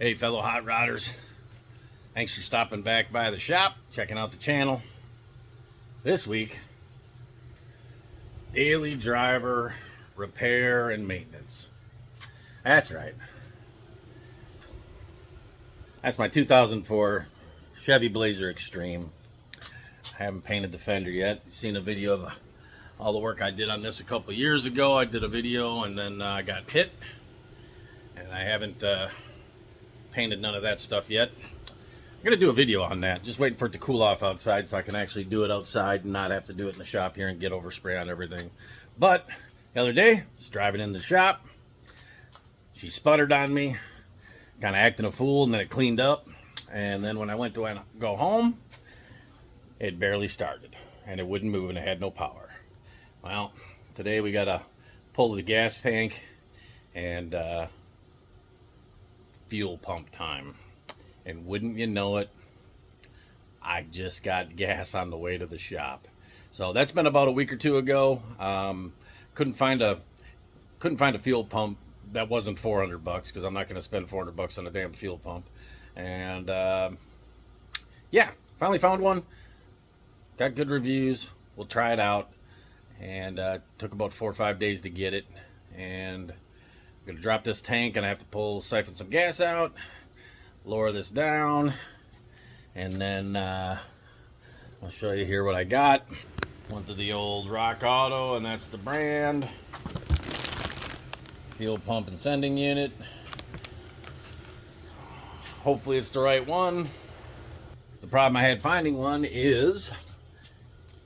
Hey, fellow hot rodders. Thanks for stopping back by the shop, checking out the channel. This week, it's daily driver repair and maintenance. That's right. That's my 2004 Chevy Blazer Xtreme. I haven't painted the fender yet. You've seen a video of all the work I did on this a couple years ago. I did a video and then I got hit. And I haven't painted none of that stuff yet. I'm going to do a video on that. Just waiting for it to cool off outside so I can actually do it outside and not have to do it in the shop here and get overspray on everything. But the other day, I was driving in the shop. She sputtered on me, kind of acting a fool, and then it cleaned up. And then when I went to go home, it barely started. And it wouldn't move and it had no power. Well, today we got to pull the gas tank and fuel pump time. And wouldn't you know it, I just got gas on the way to the shop. So that's been about a week or two ago. Couldn't find a fuel pump that wasn't $400 because I'm not going to spend $400 on a damn fuel pump. And yeah, finally found one. Got good reviews. We'll try it out. And took about 4 or 5 days to get it. And I'm going to drop this tank and I have to siphon some gas out. Lower this down, and then I'll show you here what I got. Went to the old Rock Auto, and that's the brand. Fuel pump and sending unit. Hopefully it's the right one. The problem I had finding one is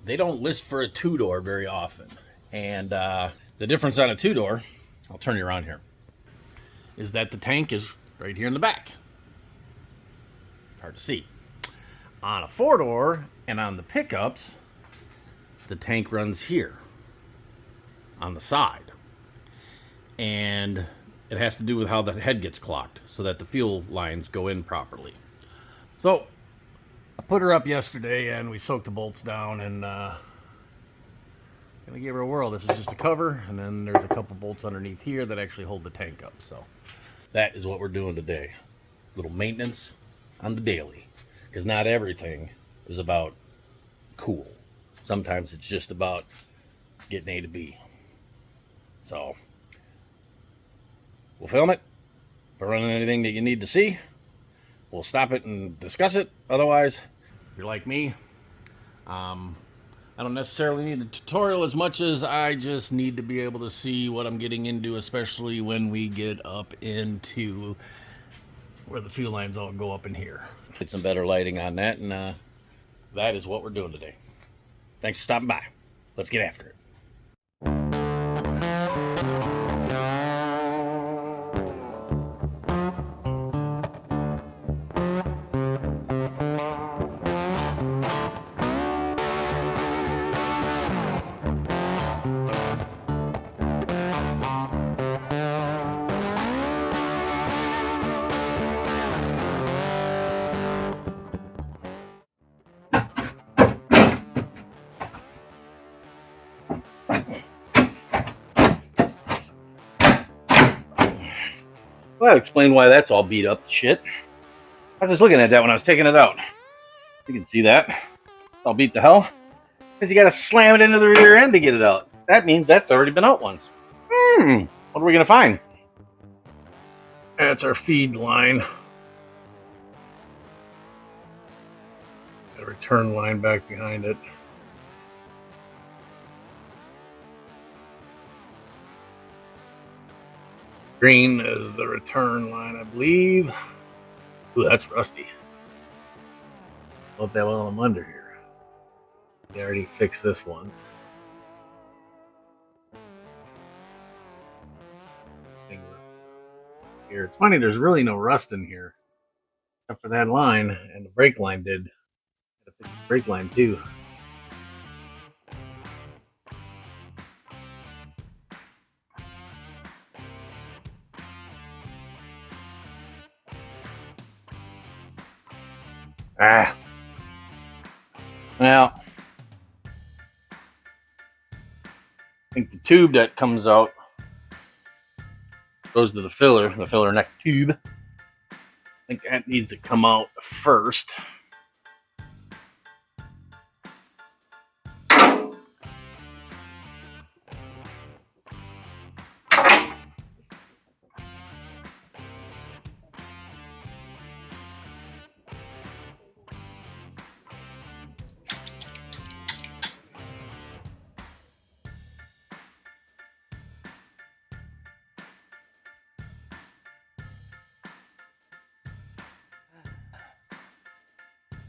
they don't list for a two-door very often. And the difference on a two-door, I'll turn you around here, is that the tank is right here in the back. Hard to see. On a four-door and on the pickups, the tank runs here on the side. And it has to do with how the head gets clocked so that the fuel lines go in properly. So I put her up yesterday and we soaked the bolts down and gonna give her a whirl. This is just a cover, and then there's a couple bolts underneath here that actually hold the tank up. So that is what we're doing today. Little maintenance on the daily, because not everything is about cool. Sometimes it's just about getting A to B. So we'll film it. If we're running anything that you need to see, we'll stop it and discuss it. Otherwise, if you're like me, I don't necessarily need a tutorial as much as I just need to be able to see what I'm getting into, especially when we get up into where the fuel lines all go up in here. Get some better lighting on that, and that is what we're doing today. Thanks for stopping by. Let's get after it. Well, that explains why that's all beat up to shit. I was just looking at that when I was taking it out. You can see that. It's all beat to hell. Because you got to slam it into the rear end to get it out. That means that's already been out once. What are we going to find? That's our feed line. Got a return line back behind it. Green is the return line, I believe. Ooh, that's rusty. Hope that while I'm under here. They already fixed this once. Here, it's funny, there's really no rust in here. Except for that line, and the brake line did. Gotta fix the brake line too. Well, I think the tube that comes out goes to the filler neck tube. I think that needs to come out first.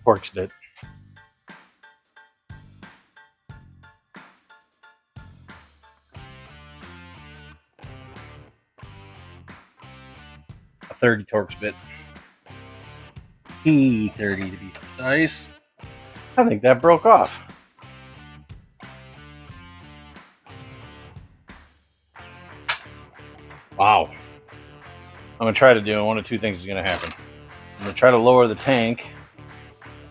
Torques it. A 30 Torx bit. T30 to be precise. I think that broke off. Wow. I'm going to try to do one of two things is going to happen. I'm going to try to lower the tank.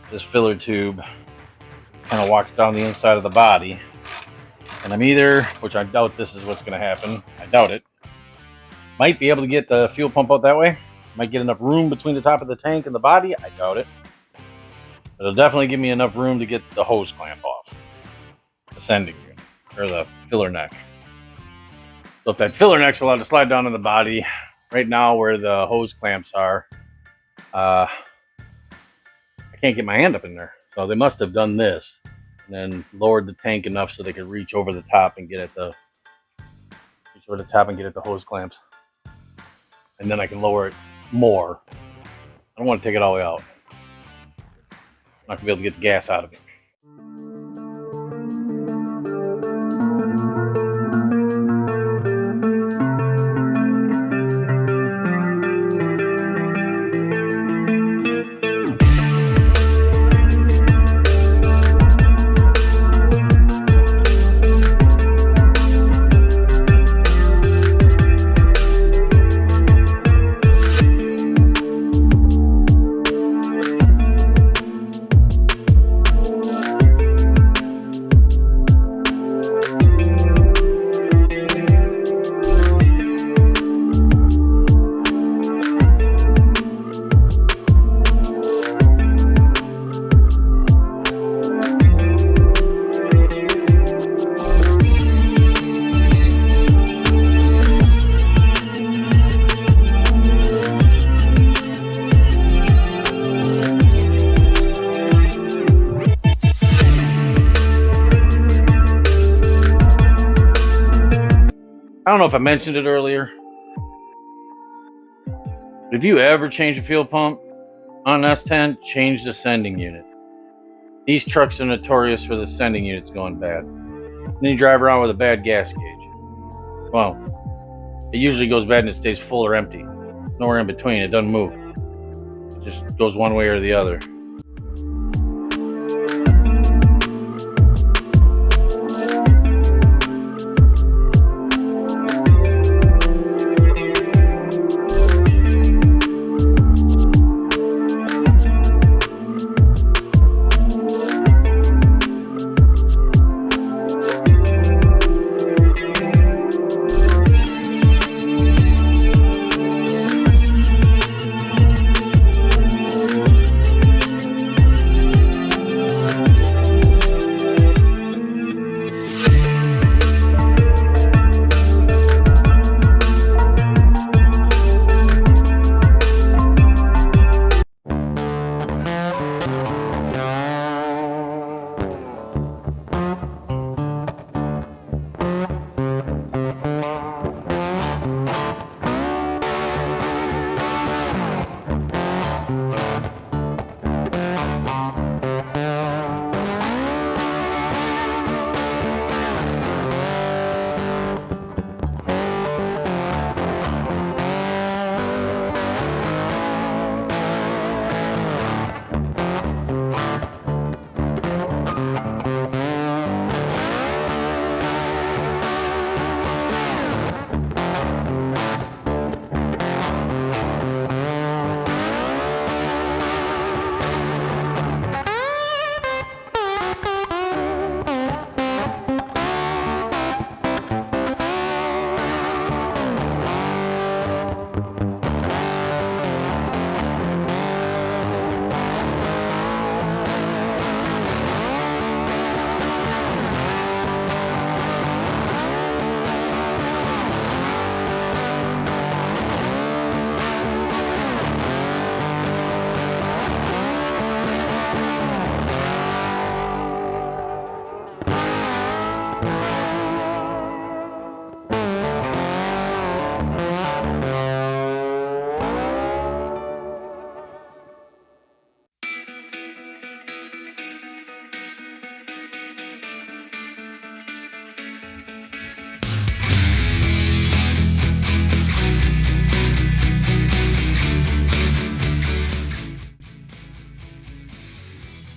This filler tube kind of walks down the inside of the body. And I'm either, which I doubt this is what's going to happen. I doubt it. Might be able to get the fuel pump out that way. Might get enough room between the top of the tank and the body. I doubt it. But it'll definitely give me enough room to get the hose clamp off. The sending unit. Or the filler neck. So if that filler neck's allowed to slide down in the body, right now where the hose clamps are, I can't get my hand up in there. So they must have done this and then lowered the tank enough so they could reach over the top and get at the hose clamps. And then I can lower it more. I don't want to take it all the way out. I'm not gonna be able to get the gas out of it. I don't know if I mentioned it earlier, but if you ever change a fuel pump on an S10, change the sending unit. These trucks are notorious for the sending units going bad. Then you drive around with a bad gas gauge. Well, it usually goes bad and it stays full or empty. Nowhere in between, it doesn't move. It just goes one way or the other.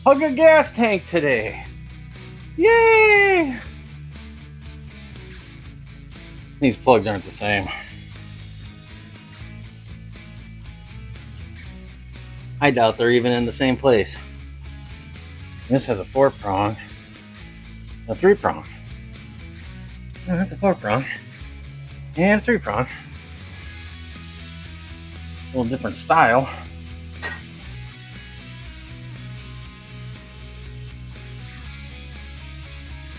hug a gas tank today. Yay! These plugs aren't the same. I doubt they're even in the same place. This has a 4-prong, a 3-prong. Oh, that's a 4-prong and 3-prong. A little different style.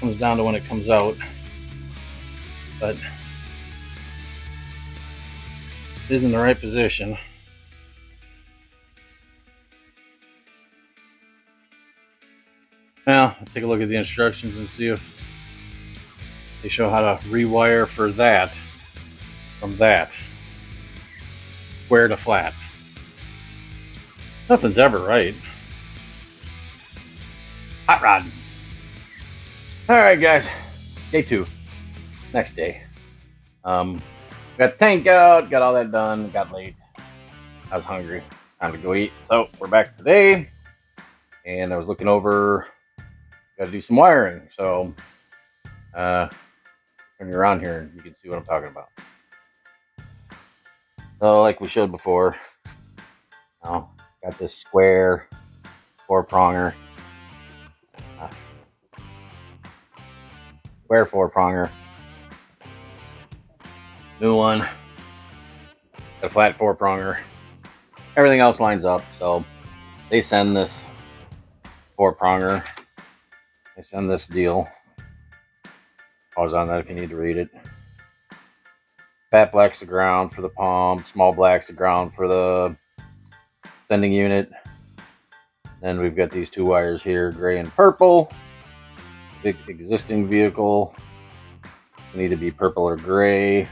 Comes down to when it comes out, but it is in the right position. Now, let's take a look at the instructions and see if they show how to rewire for that from that. Square to flat. Nothing's ever right. Hot rod. Alright guys, day 2. Next day. Got tank out, got all that done, got late. I was hungry. It's time to go eat. So we're back today. And I was looking over, gotta do some wiring. So turn you around here and you can see what I'm talking about. So like we showed before, got this square 4-pronger. Square 4-pronger. New one. Got a flat 4-pronger. Everything else lines up. So they send this 4-pronger. They send this deal. Pause on that if you need to read it. Fat black's the ground for the pump. Small black's the ground for the sending unit. Then we've got these 2 wires here, gray and purple. Big existing vehicle need to be purple or gray.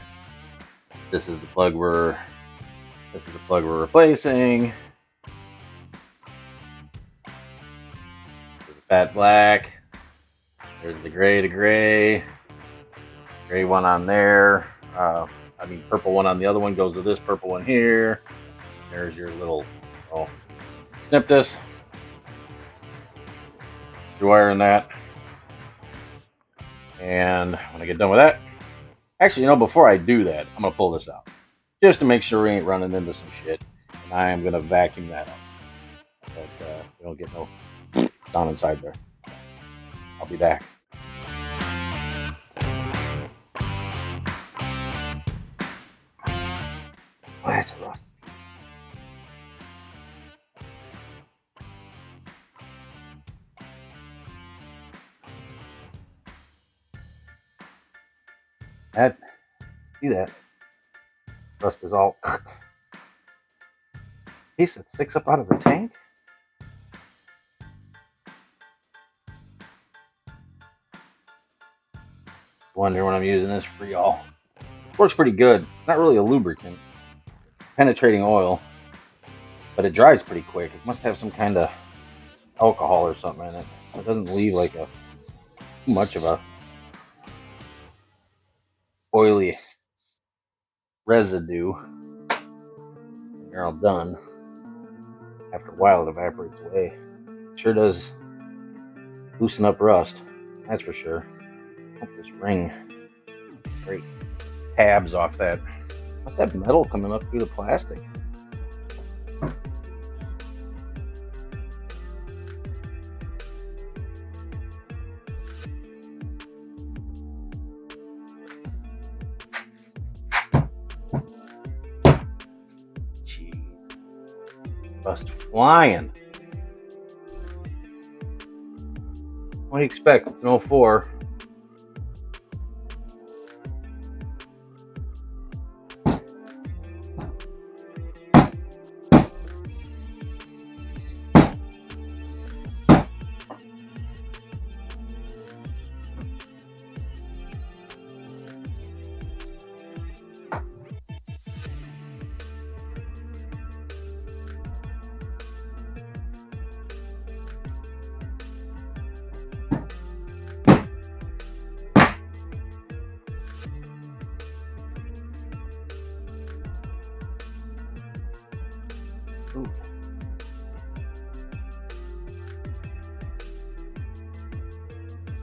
This is the plug we're replacing. There's the fat black. There's the gray to gray. Gray one on there. Purple one on the other one goes to this purple one here. There's your little snip this. Rewiring that. And when I get done with that, actually, before I do that, I'm going to pull this out. Just to make sure we ain't running into some shit. And I am going to vacuum that up. But we don't get no down inside there. I'll be back. Oh, that's a rusty piece. See that? Rust is all piece that sticks up out of the tank. Wonder when I'm using this for y'all. Works pretty good. It's not really a lubricant. Penetrating oil, but it dries pretty quick. It must have some kind of alcohol or something in it. It doesn't leave like too much of a oily residue. When you're all done, after a while it evaporates away. It sure does loosen up rust, that's for sure. Hope this ring break tabs off that. Must have metal coming up through the plastic. Jeez. Rust flying. What do you expect? It's an 04. Ooh.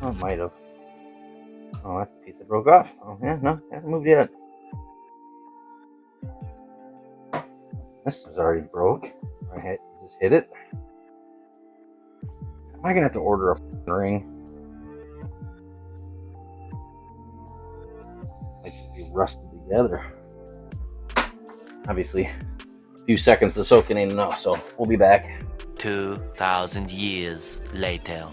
Oh, it might have. Oh, that's a piece that broke off. Oh, yeah, no, hasn't moved yet. This is already broke. I just hit it. Am I gonna have to order a ring? Might just be rusted together. Obviously, a few seconds of soaking ain't enough, so we'll be back. 2,000 years later.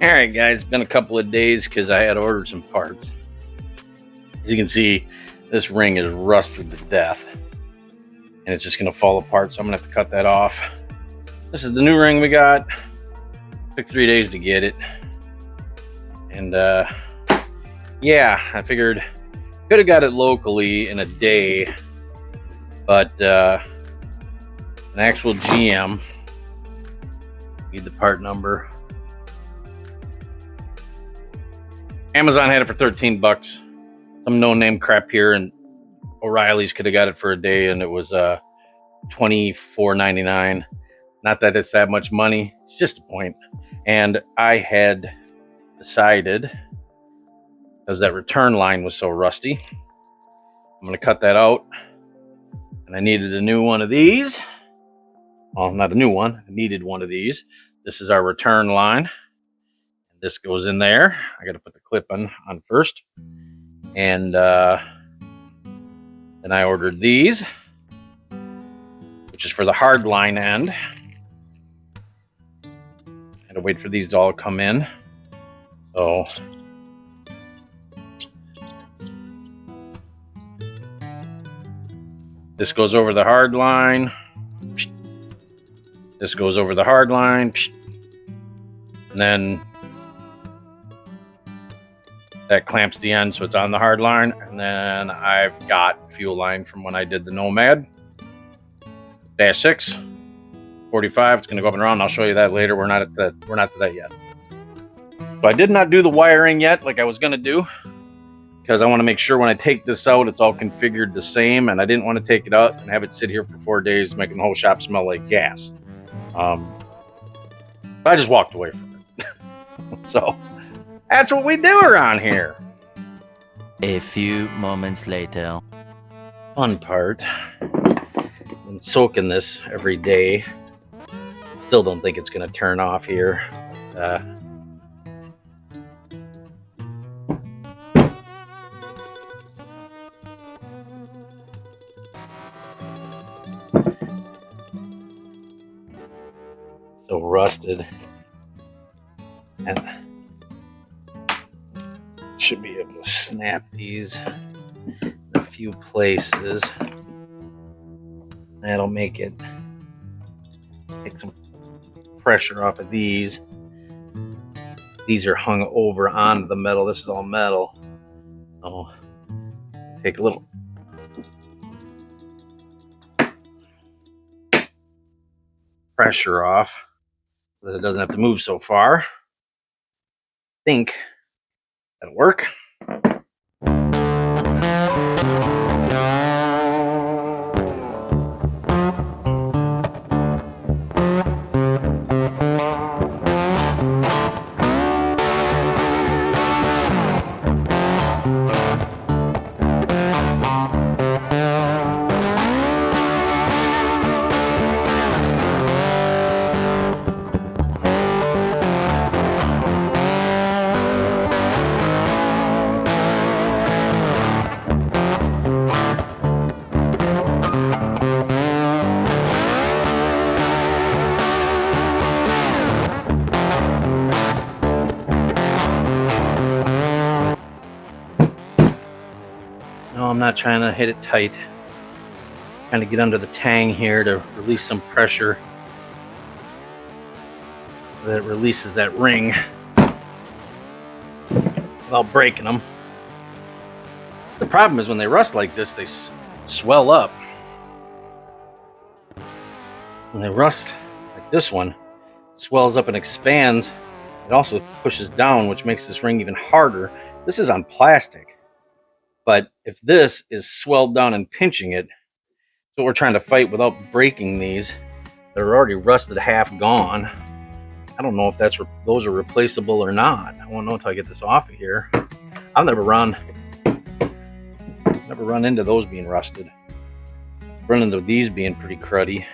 All right, guys, it's been a couple of days because I had ordered some parts. As you can see, this ring is rusted to death, and it's just gonna fall apart, so I'm gonna have to cut that off. This is the new ring we got. Took 3 days to get it, and yeah, I figured could have got it locally in a day, but an actual GM, need the part number. Amazon had it for 13 bucks. Some no-name crap here, and O'Reilly's could have got it for a day, and it was $24.99. Not that it's that much money, it's just a point. And I had decided, because that return line was so rusty, I'm gonna cut that out. And I needed a new one of these. Well, not a new one, I needed one of these. This is our return line. This goes in there. I gotta put the clip on first. And then I ordered these, which is for the hard line end. Had to wait for these to all come in. So this goes over the hard line. This goes over the hard line. And then that clamps the end, so it's on the hard line. And then I've got fuel line from when I did the Nomad. Dash 6, 45, it's gonna go up and around. I'll show you that later. We're not to that yet. So I did not do the wiring yet like I was gonna do, because I want to make sure when I take this out, it's all configured the same, and I didn't want to take it out and have it sit here for 4 days making the whole shop smell like gas. I just walked away from it. So that's what we do around here. A few moments later. Fun part, been soaking this every day. Still don't think it's gonna turn off here. So rusted, and should be able to snap these in a few places. That'll make it take some pressure off of these. These are hung over onto the metal. This is all metal. So take a little pressure off so that it doesn't have to move so far. I think that'll work. No, I'm not trying to hit it tight. I'm trying to get under the tang here to release some pressure so that it releases that ring without breaking them. The problem is when they rust like this, they swell up. When they rust like this one, it swells up and expands. It also pushes down, which makes this ring even harder. This is on plastic. But if this is swelled down and pinching it, that's what we're trying to fight without breaking these. They're already rusted, half gone. I don't know if those are replaceable or not. I won't know until I get this off of here. I've never run into those being rusted. Run into these being pretty cruddy.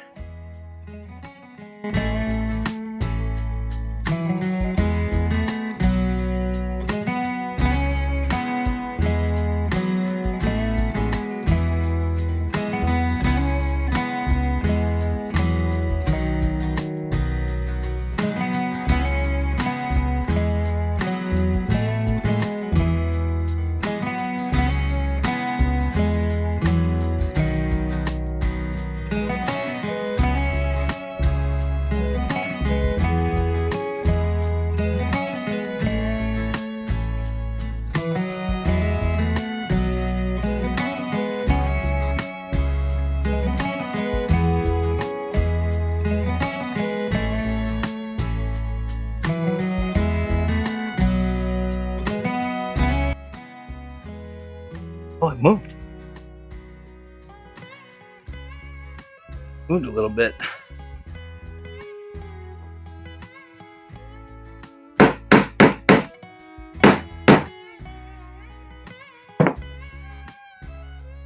Oh, it moved. Moved a little bit.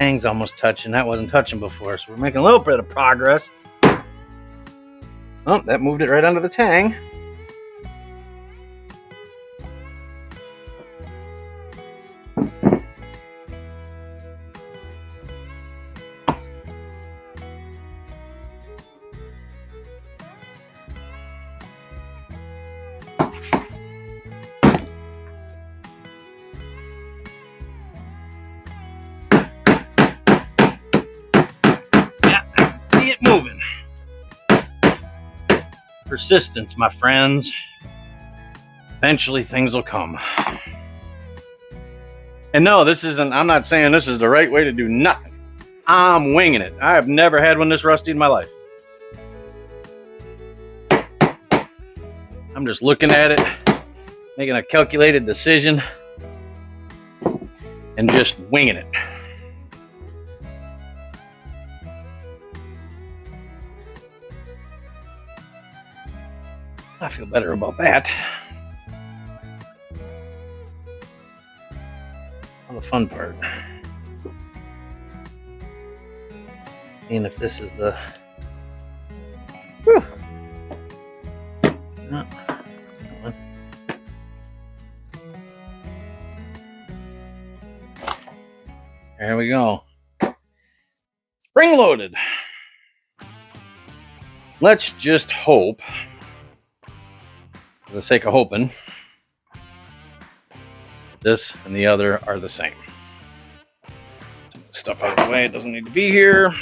Hang's almost touching. That wasn't touching before, so we're making a little bit of progress. Oh, that moved it right under the tang. See it moving. Persistence, my friends. Eventually things will come. And no, I'm not saying this is the right way to do nothing. I'm winging it. I have never had one this rusty in my life. I'm just looking at it, making a calculated decision, and just winging it. I feel better about that. On the fun part. And if this is the... Whew. No. There we go. Spring loaded. Let's just hope, for the sake of hoping, this and the other are the same. Some of the stuff out of the way, it doesn't need to be here.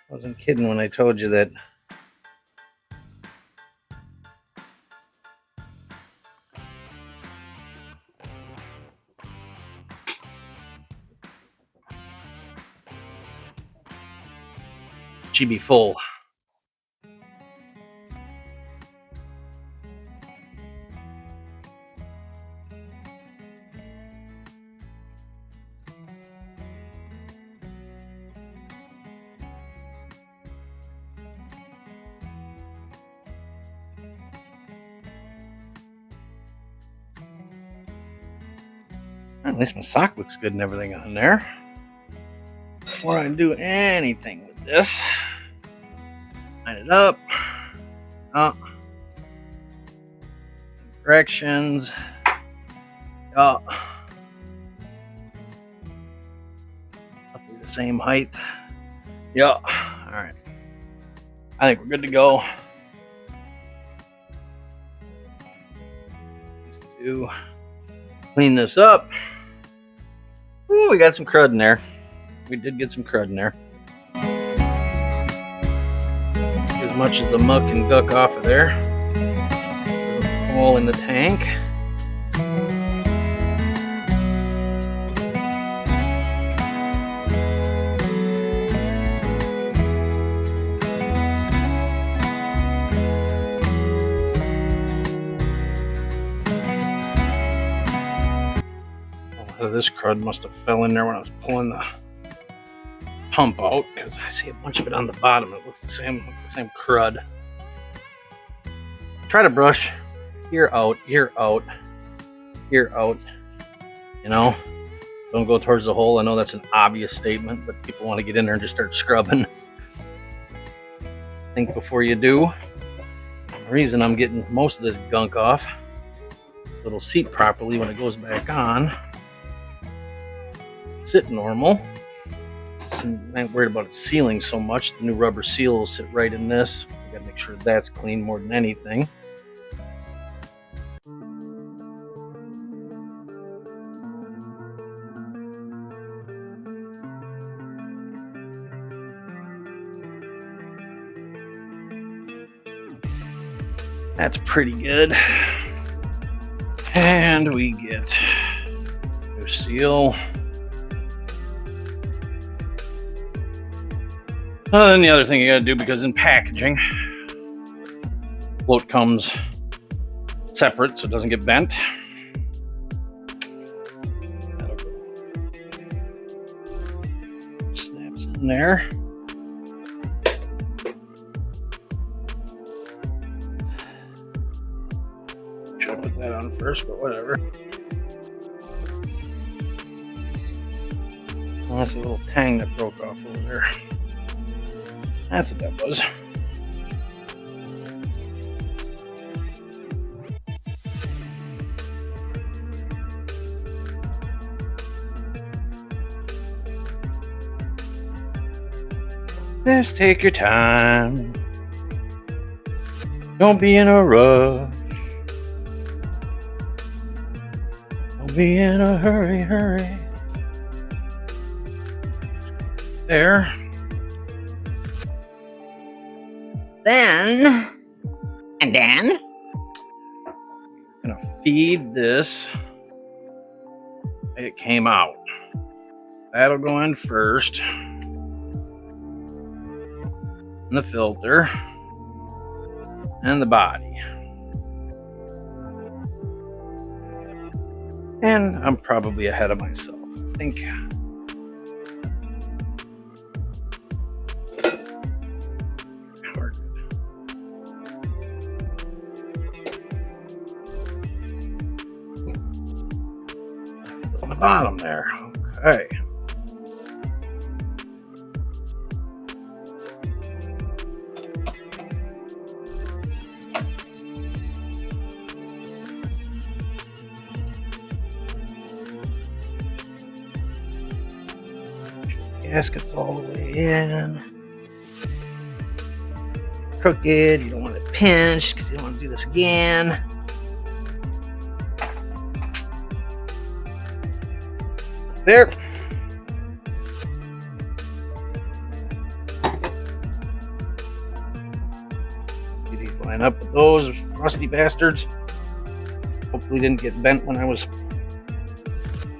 Wasn't kidding when I told you that she'd be full. At least my sock looks good and everything on there. Before I do anything with this, line it up. Corrections. Roughly the same height. Yeah. All right. I think we're good to go. Just to clean this up. Ooh, we got some crud in there. We did get some crud in there. As much as the muck and guck off of there. All in the tank. this crud must have fell in there when I was pulling the pump out, because I see a bunch of it on the bottom. It looks the same crud. Try to brush here out, here out, here out. You know, don't go towards the hole. I know that's an obvious statement, but people want to get in there and just start scrubbing. Think before you do. The reason I'm getting most of this gunk off, it'll seat properly when it goes back on. Sit normal. I'm not worried about it sealing so much. The new rubber seal will sit right in this. I gotta make sure that's clean more than anything. That's pretty good. And we get new seal. Then the other thing you gotta do, because in packaging, float comes separate so it doesn't get bent. Snaps in there. Should have put that on first, but whatever. Oh, that's a little tang that broke off over there. That's what that was. Just take your time. Don't be in a rush. Don't be in a hurry. There. Then I'm gonna feed this. It came out. That'll go in first. And the filter. And the body. And I'm probably ahead of myself. I think. Bottom there. Okay. Gasket's all the way in. Crooked. You don't want it pinched because you don't want to do this again. There. See these line up with those rusty bastards. Hopefully didn't get bent when I was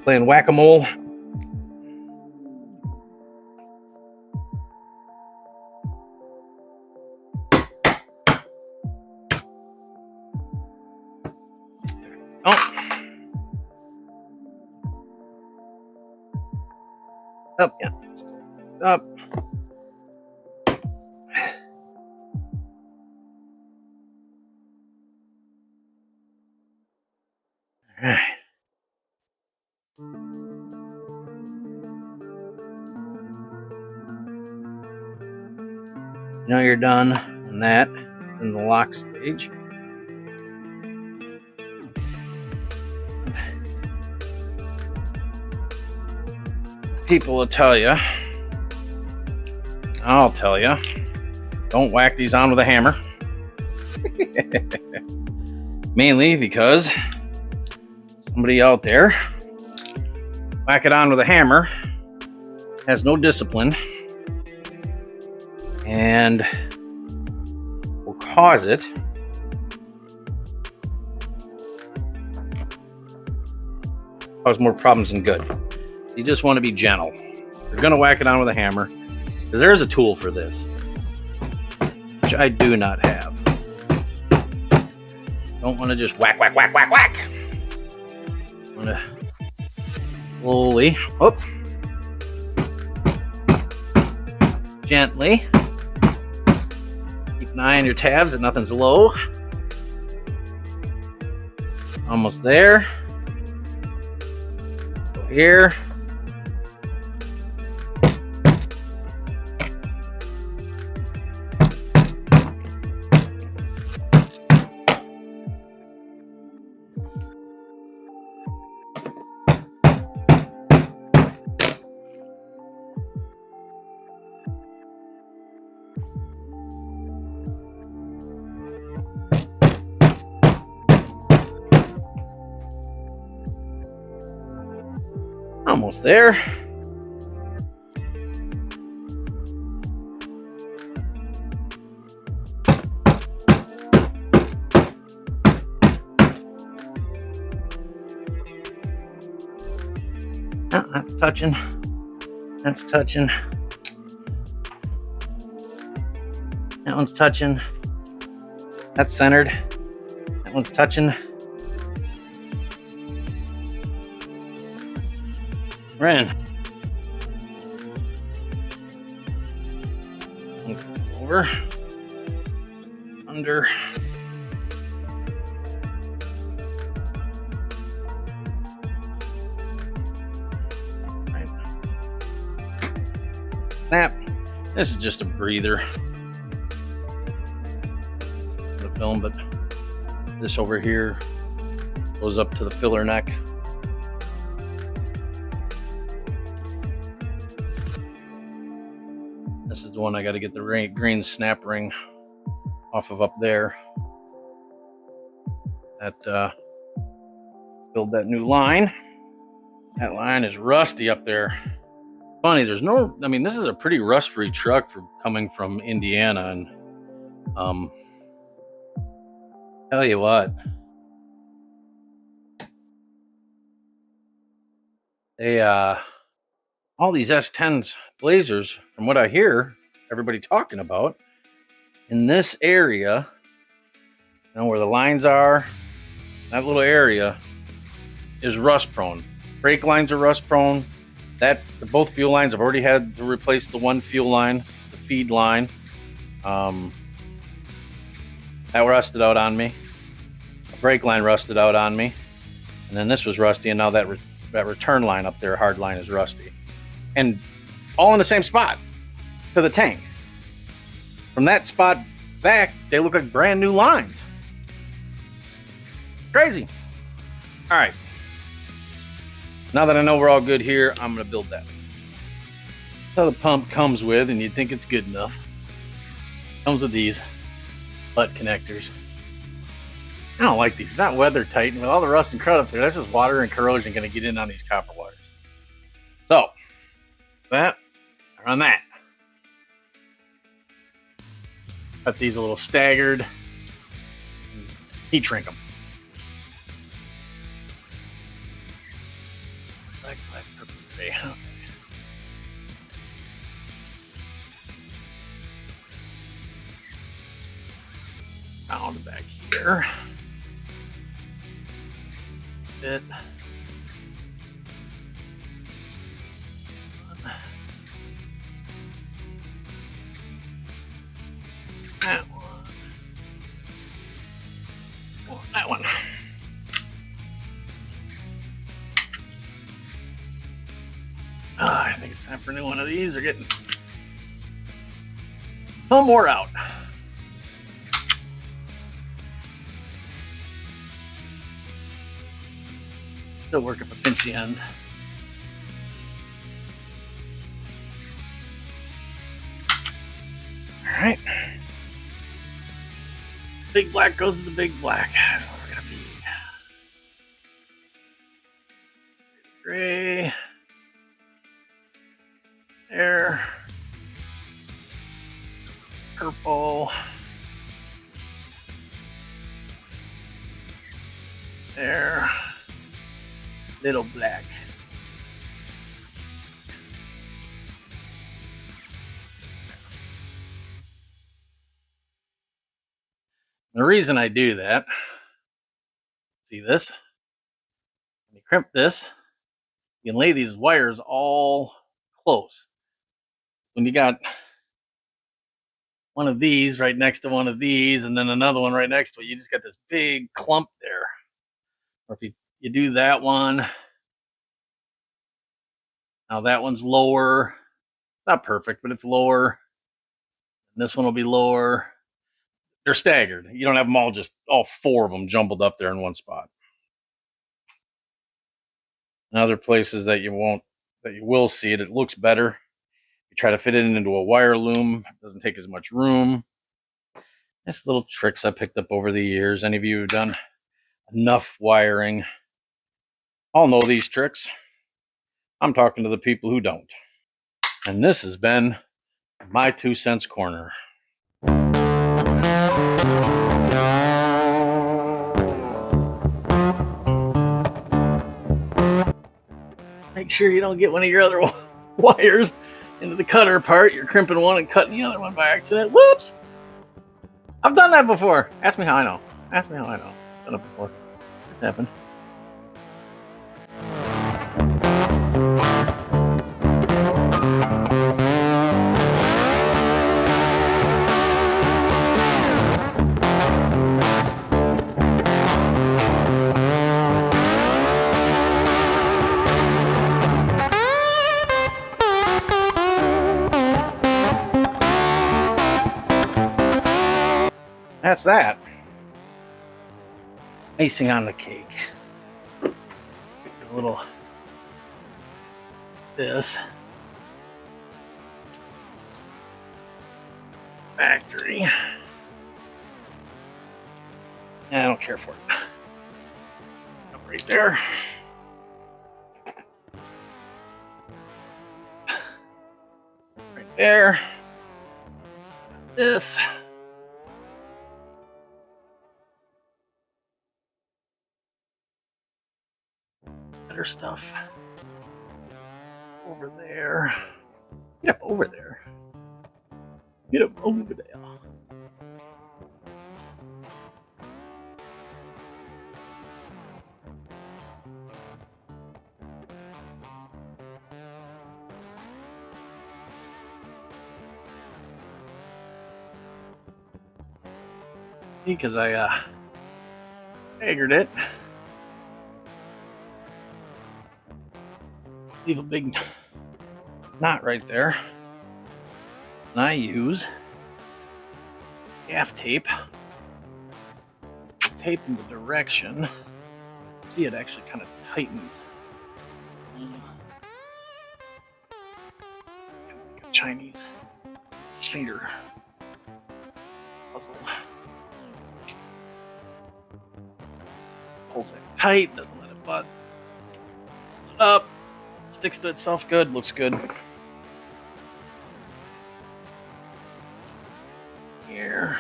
playing whack-a-mole. Oh. Up, yeah. Up. All right. Now you're done on that in the lock stage. People will tell you, I'll tell you, don't whack these on with a hammer. Mainly because somebody out there whack it on with a hammer, has no discipline, and will cause it cause more problems than good. You just want to be gentle. You're going to whack it on with a hammer, because there's a tool for this, which I do not have. Don't want to just whack, whack, whack, whack, whack. Want to Slowly. Whoop. Gently. Keep an eye on your tabs that nothing's low. Almost there. Go here. Almost there. Oh, that's touching. That's touching. That one's touching. That's centered. That one's touching. We're in. Over. Under. Right. Snap. This is just a breather. The film, but this over here goes up to the filler neck. This is the one I got to get the green snap ring off of up there. That build that new line. That line is rusty up there. Funny, there's no. I mean, this is a pretty rust-free truck for coming from Indiana, and tell you what, they all these S10 Blazers, from what I hear everybody talking about, in this area, you know, where the lines are, that little area is rust prone. Brake lines are rust prone. Both fuel lines, I've already had to replace the one fuel line, the feed line. That rusted out on me. The brake line rusted out on me. And then this was rusty, and now that return line up there, hard line, is rusty. And all in the same spot to the tank. From that spot back, they look like brand new lines. Crazy. All right. Now that I know we're all good here, I'm going to build that. That's how the pump comes with, and you'd think it's good enough. Comes with these butt connectors. I don't like these. It's not weather tight, and with all the rust and crud up there, that's just water and corrosion going to get in on these copper wires. So, that, run that. Got these a little staggered. Heat shrink them. Black, purple, gray. Okay. Down the back here. Bit. That one. Oh, that one. I think it's time for a new one of these. They're getting some more out. Still working for pinchy ends. All right. Big black goes to the big black. That's what we're gonna be. Gray. There. Purple. There. Little black. The reason I do that, see this? When you crimp this, You can lay these wires all close. When you got one of these right next to one of these and then another one right next to it, you just got this big clump there. Or if you do that one, now that one's lower. Not perfect, but it's lower. And this one will be lower. They're staggered. You don't have them all 4 of them jumbled up there in one spot. In other places that you will see it, it looks better. You try to fit it into a wire loom, it doesn't take as much room. Nice little tricks I picked up over the years. Any of you who've done enough wiring all know these tricks. I'm talking to the people who don't. And this has been my 2 cents corner. Make sure you don't get one of your other wires into the cutter part. You're crimping one and cutting the other one by accident. Whoops! I've done that before. Ask me how I know. Ask me how I know. I've done it before. It's happened. That's that. Icing on the cake. A little this factory. I don't care for it. Up right there. Right there. This. Better stuff over there. Get up over there. Get up over there. Because I staggered it. Leave a big knot right there. And I use gaff tape. Tape in the direction. See, it actually kind of tightens. Chinese finger puzzle. Pulls that tight, doesn't let it butt. Pull it up. Sticks to itself good, looks good. Here.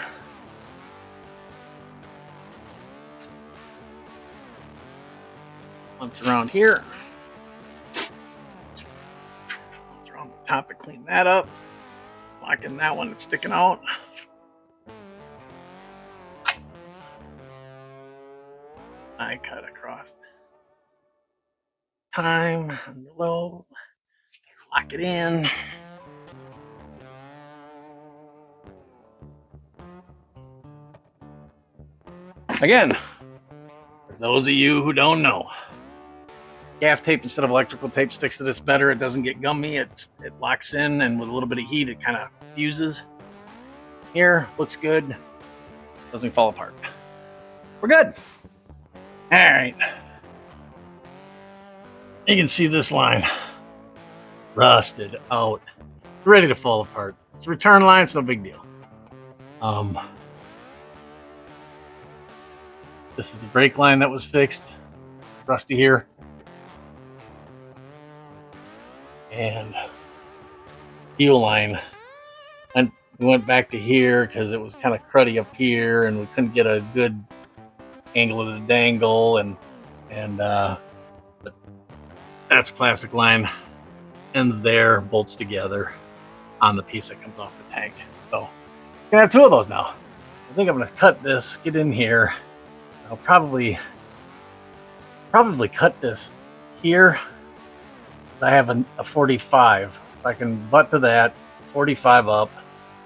Once around here. Once around the top to clean that up. Locking that one that's sticking out. I cut across. Time and low. Lock it in. Again, for those of you who don't know, gaff tape instead of electrical tape sticks to this better. It doesn't get gummy. It locks in, and with a little bit of heat, it kind of fuses. Here, looks good. Doesn't fall apart. We're good. All right. You can see this line rusted out, ready to fall apart. It's a return line, it's no big deal. This is the brake line that was fixed, rusty here, and heel line. And we went back to here because it was kind of cruddy up here, and we couldn't get a good angle of the dangle, but that's plastic line, ends there, bolts together on the piece that comes off the tank. So I'm gonna have 2 of those now. I think I'm gonna cut this, get in here. I'll probably cut this here I have a 45, so I can butt to that, 45 up,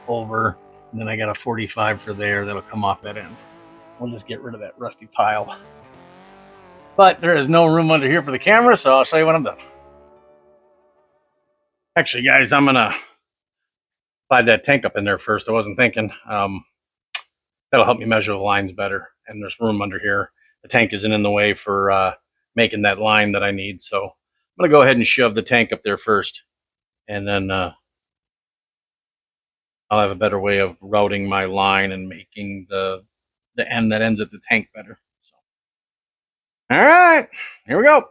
over, and then I got a 45 for there that'll come off that end. We'll just get rid of that rusty pile. But there is no room under here for the camera, so I'll show you when I'm done. Actually, guys, I'm gonna slide that tank up in there first. I wasn't thinking. That'll help me measure the lines better, and there's room under here. The tank isn't in the way for making that line that I need, so I'm gonna go ahead and shove the tank up there first, and then I'll have a better way of routing my line and making the end that ends at the tank better. So, all right, here we go.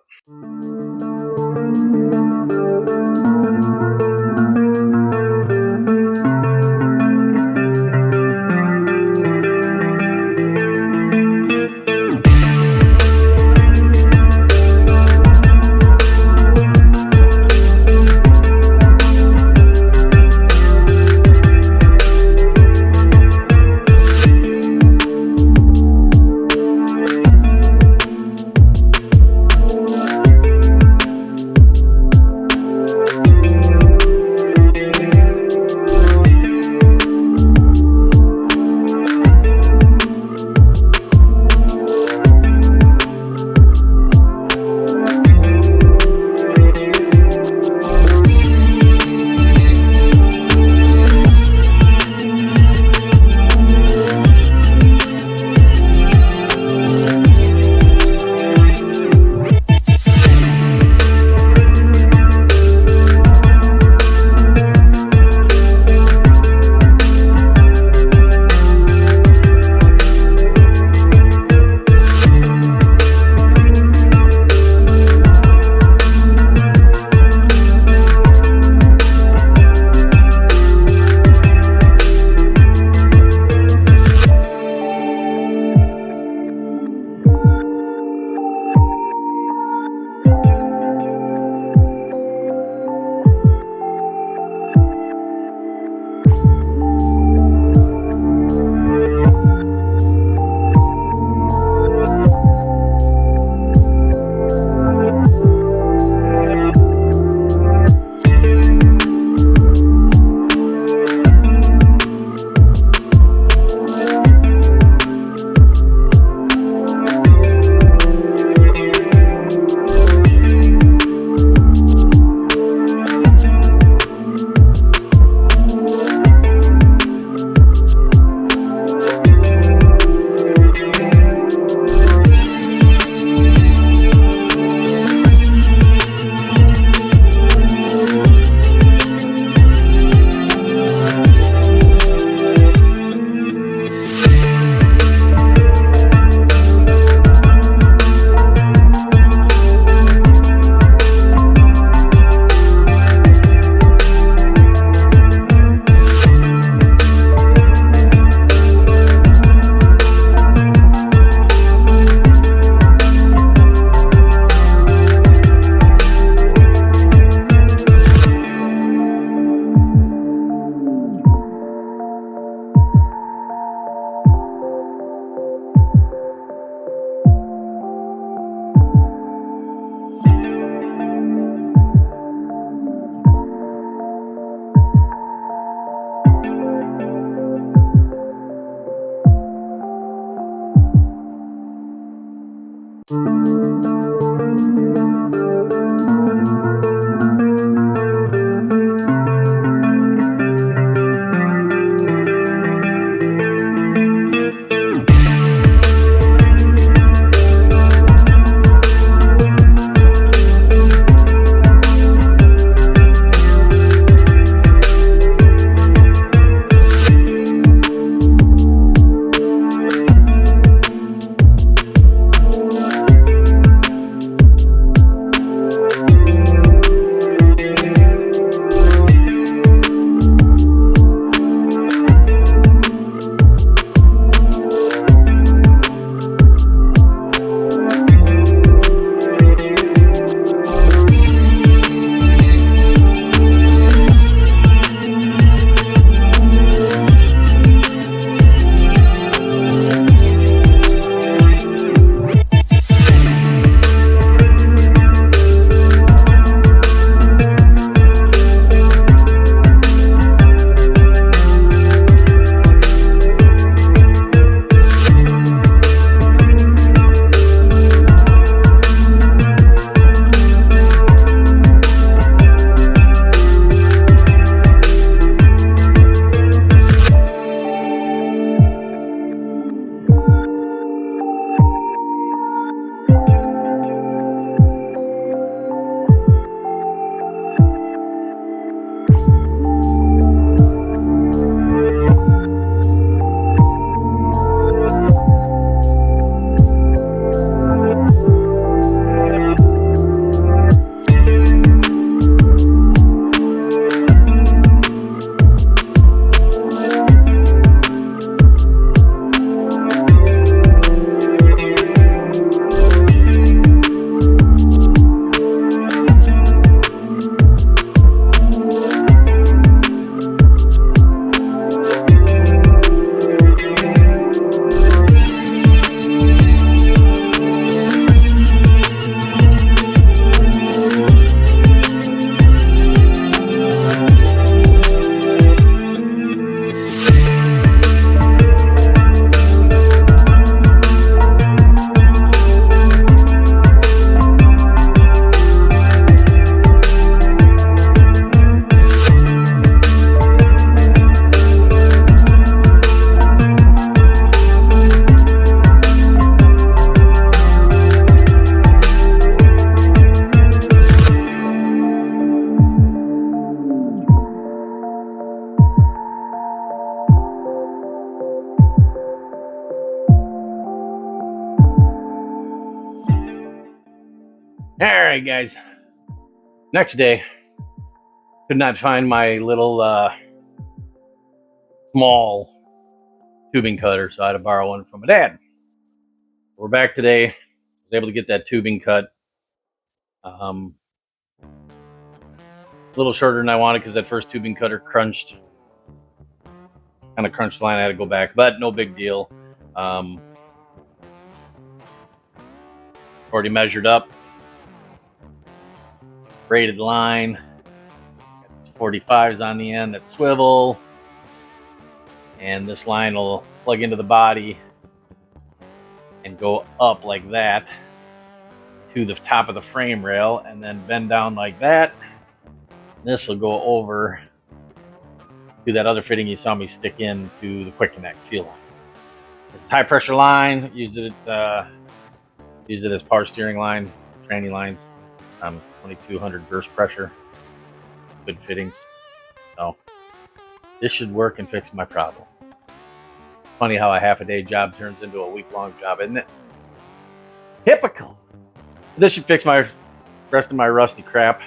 All right, guys. Next day, could not find my little small tubing cutter, so I had to borrow one from my dad. We're back today. I was able to get that tubing cut. A little shorter than I wanted because that first tubing cutter crunched the line. I had to go back, but no big deal. Already measured up, braided line, 45s on the end that swivel, and this line will plug into the body and go up like that to the top of the frame rail, and then bend down like that. This will go over to that other fitting you saw me stick into the quick connect fuel line. This is high pressure line. Used it as power steering line, tranny lines. 2200 burst pressure. Good fittings. So this should work and fix my problem. Funny how a half a day job turns into a week-long job, isn't it? Typical. This should fix my rest of my rusty crap,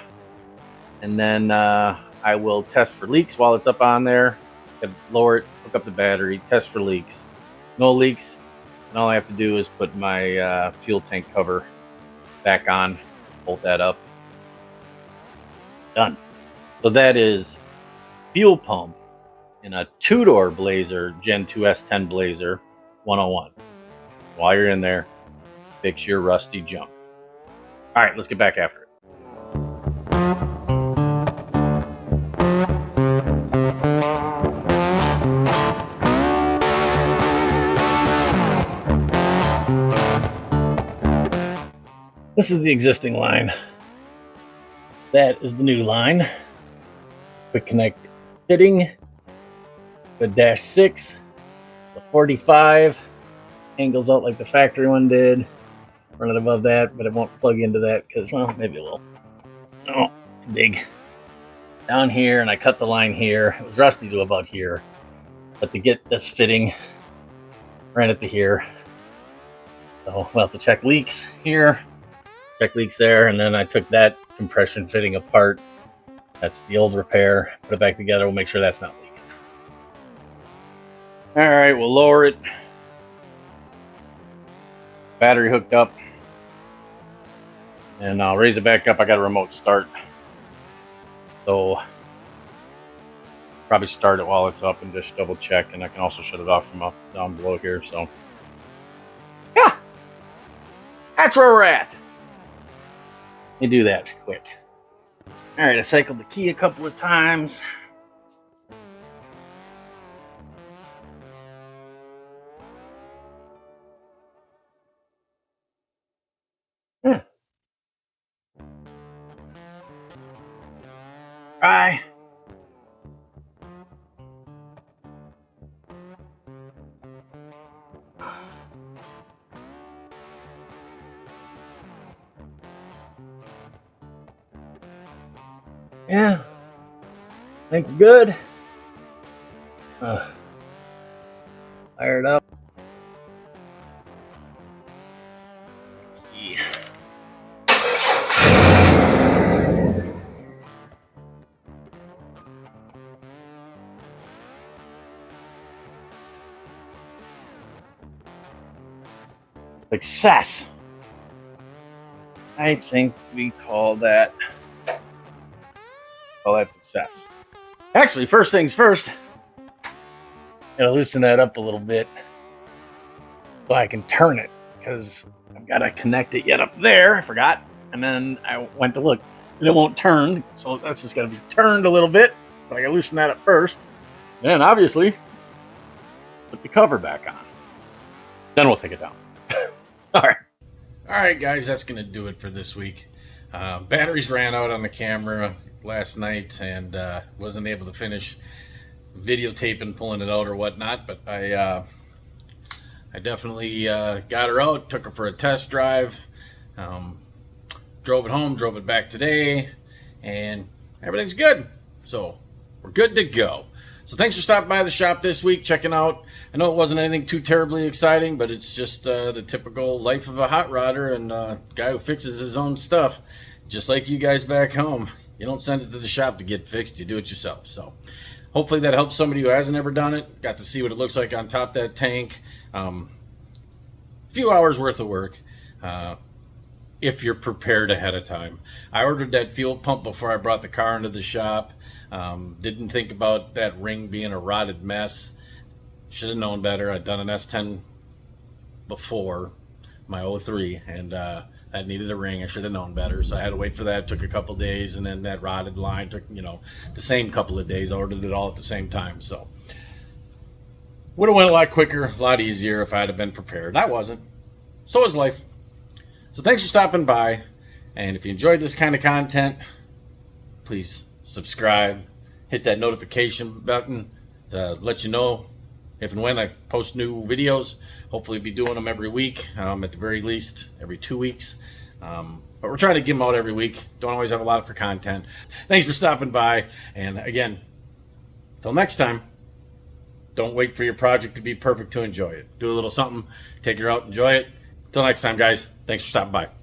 and then I will test for leaks while it's up on there. Lower it, hook up the battery, test for leaks. No leaks, and all I have to do is put my fuel tank cover back on, bolt that up. Done. So that is fuel pump in a two-door Blazer Gen 2 S10 Blazer 101. While you're in there, fix your rusty junk. All right, let's get back after it. This is the existing line. That is the new line. Quick connect fitting. The -6, the 45 angles out like the factory one did. Run it above that, but it won't plug into that because, well, maybe it will. No, it's big. Down here, and I cut the line here. It was rusty to about here, but to get this fitting, ran it to here. So we'll have to check leaks here, check leaks there, and then I took that compression fitting apart. That's the old repair. Put it back together. We'll make sure that's not leaking. All right, we'll lower it. Battery hooked up. And I'll raise it back up. I got a remote start. So probably start it while it's up and just double check. And I can also shut it off from up down below here. So yeah, that's where we're at. Let me do that quick. All right, I cycled the key a couple of times. Yeah. Try. Yeah, I think we're good. Fire it up. Yeah. Success. I think we call that success. Actually, first things first, gotta loosen that up a little bit so I can turn it, because I've got to connect it yet up there. I forgot, and then I went to look and it won't turn, so that's just got to be turned a little bit, but I gotta loosen that up first. Then obviously put the cover back on, then we'll take it down. All right guys, that's gonna do it for this week. Batteries ran out on the camera last night, and wasn't able to finish videotaping pulling it out or whatnot, but I definitely got her out, took her for a test drive, drove it home, drove it back today, and everything's good. So we're good to go. So thanks for stopping by the shop this week, checking out. I know it wasn't anything too terribly exciting, but it's just the typical life of a hot rodder and guy who fixes his own stuff. Just like you guys back home. You don't send it to the shop to get fixed, you do it yourself. So hopefully that helps somebody who hasn't ever done it. Got to see what it looks like on top of that tank. Few hours worth of work. If you're prepared ahead of time. I ordered that fuel pump before I brought the car into the shop. Didn't think about that ring being a rotted mess. Should have known better. I'd done an S10 before, my 03, and that needed a ring. I should have known better, so I had to wait for that. It took a couple days, and then that rotted line took, the same couple of days. I ordered it all at the same time, so would have went a lot quicker, a lot easier if I had been prepared. I wasn't. So is life. So thanks for stopping by, and if you enjoyed this kind of content, please subscribe, hit that notification button to let you know if and when I post new videos. Hopefully be doing them every week, at the very least every 2 weeks, but we're trying to give them out every week. Don't always have a lot for content. Thanks for stopping by, and again, till next time, don't wait for your project to be perfect to enjoy it. Do a little something, take her out, enjoy it. Till next time, guys, thanks for stopping by.